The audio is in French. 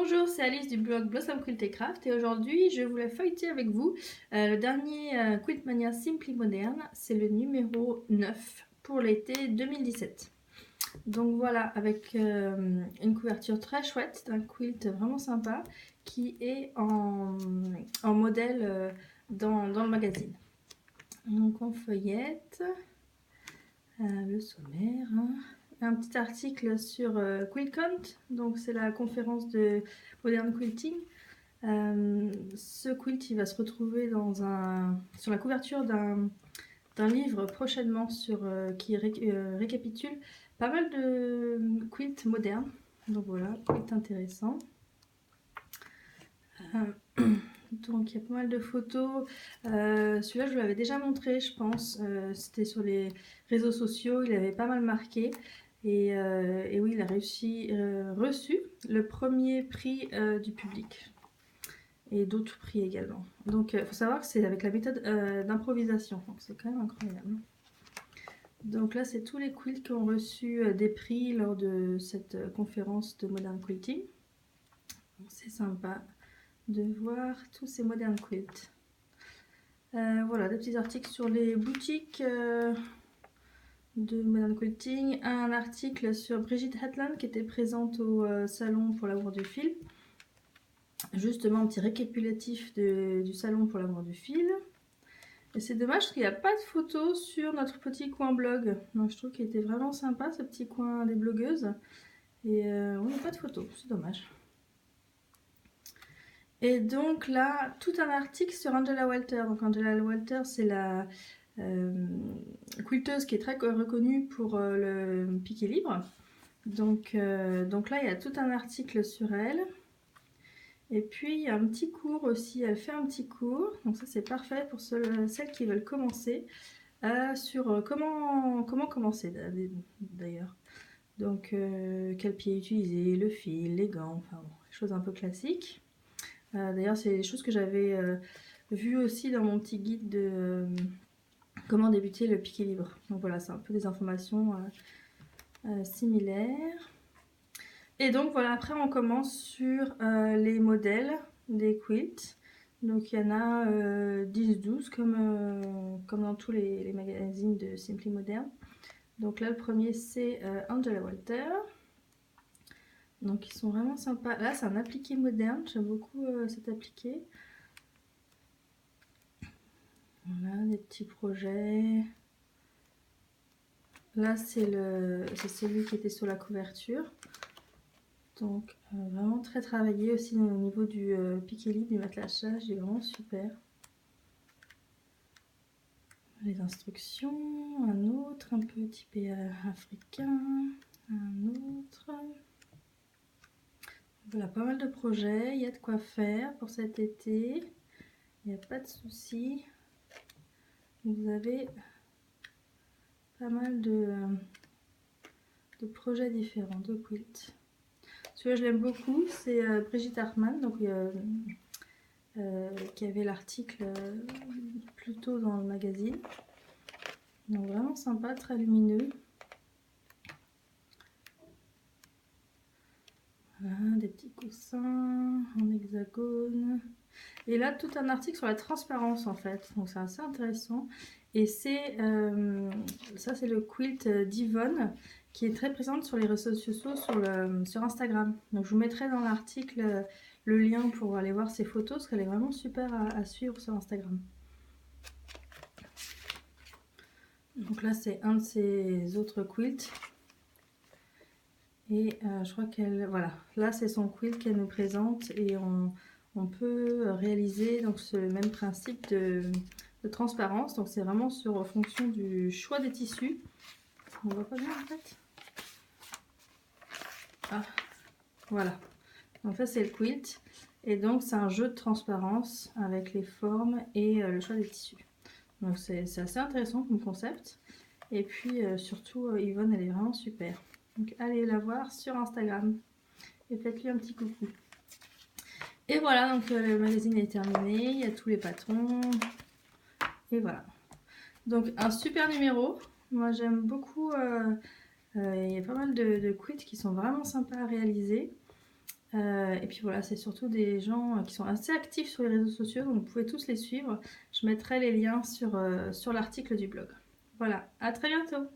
Bonjour, c'est Alice du blog Blossom Quilt Craft et aujourd'hui je voulais feuilleter avec vous le dernier Quiltmania Simply Moderne, c'est le numéro 9 pour l'été 2017. Donc voilà, avec une couverture très chouette d'un quilt vraiment sympa qui est en modèle dans le magazine. Donc on feuillette le sommaire, un petit article sur QuiltCont, donc c'est la conférence de Modern Quilting. Ce quilt il va se retrouver sur la couverture d'un livre prochainement qui récapitule pas mal de quilts modernes. Donc voilà, quilt intéressant. Donc il y a pas mal de photos. Celui-là je vous l'avais déjà montré, je pense. C'était sur les réseaux sociaux, il avait pas mal marqué. Et oui, il a reçu le premier prix du public. Et d'autres prix également. Donc il faut savoir que c'est avec la méthode d'improvisation. Donc c'est quand même incroyable. Donc là, c'est tous les quilts qui ont reçu des prix lors de cette conférence de Modern Quilting. C'est sympa de voir tous ces Modern Quilts. Voilà, des petits articles sur les boutiques de Modern Quilting. Un article sur Brigitte Hetland qui était présente au salon pour l'amour du fil. Justement, un petit récapitulatif du salon pour l'amour du fil. Et c'est dommage qu'il n'y a pas de photos sur notre petit coin blog. Donc je trouve qu'il était vraiment sympa ce petit coin des blogueuses. Et on n'a pas de photos, c'est dommage. Et donc là, tout un article sur Angela Walter. Donc Angela Walter, c'est la quilteuse qui est très reconnue pour le piqué libre. Donc là, il y a tout un article sur elle. Et puis il y a un petit cours aussi, elle fait un petit cours, donc ça c'est parfait pour celles qui veulent commencer, sur comment commencer d'ailleurs. Donc quel pied utiliser, le fil, les gants, enfin bon, des choses un peu classiques. D'ailleurs c'est des choses que j'avais vues aussi dans mon petit guide de comment débuter le piqué libre. Donc voilà, c'est un peu des informations similaires. Et donc voilà, après on commence sur les modèles des quilts. Donc il y en a 10-12 comme dans tous les magazines de Simply Modern. Donc là le premier c'est Angela Walter. Donc ils sont vraiment sympas. Là c'est un appliqué moderne, j'aime beaucoup cet appliqué. Voilà des petits projets. Là c'est celui qui était sur la couverture. Donc vraiment très travaillé aussi au niveau du piqué libre, du matelassage, il est vraiment super. Les instructions, un autre un peu typé africain, un autre. Voilà, pas mal de projets, il y a de quoi faire pour cet été, il n'y a pas de souci. Vous avez pas mal de projets différents, de quilts. Celui-là je l'aime beaucoup, c'est Brigitte Hartmann, donc qui avait l'article plus tôt dans le magazine. Donc vraiment sympa, très lumineux. Voilà, des petits coussins en hexagone. Et là, tout un article sur la transparence en fait. Donc c'est assez intéressant. Et c'est ça, c'est le quilt d'Yvonne qui est très présente sur les réseaux sociaux, sur Instagram. Donc je vous mettrai dans l'article le lien pour aller voir ses photos parce qu'elle est vraiment super à suivre sur Instagram. Donc là, c'est un de ses autres quilts. Et je crois qu'elle, voilà, là c'est son quilt qu'elle nous présente et on peut réaliser donc ce même principe de transparence. Donc c'est vraiment en fonction du choix des tissus. On voit pas bien en fait. Ah, voilà. Donc ça c'est le quilt et donc c'est un jeu de transparence avec les formes et le choix des tissus. Donc c'est assez intéressant comme concept. Et puis surtout Yvonne elle est vraiment super. Donc allez la voir sur Instagram et faites-lui un petit coucou. Et voilà, donc le magazine est terminé, il y a tous les patrons. Et voilà. Donc un super numéro. Moi j'aime beaucoup. Il y a pas mal de quilts qui sont vraiment sympas à réaliser. Et puis voilà, c'est surtout des gens qui sont assez actifs sur les réseaux sociaux, donc vous pouvez tous les suivre. Je mettrai les liens sur l'article du blog. Voilà, à très bientôt!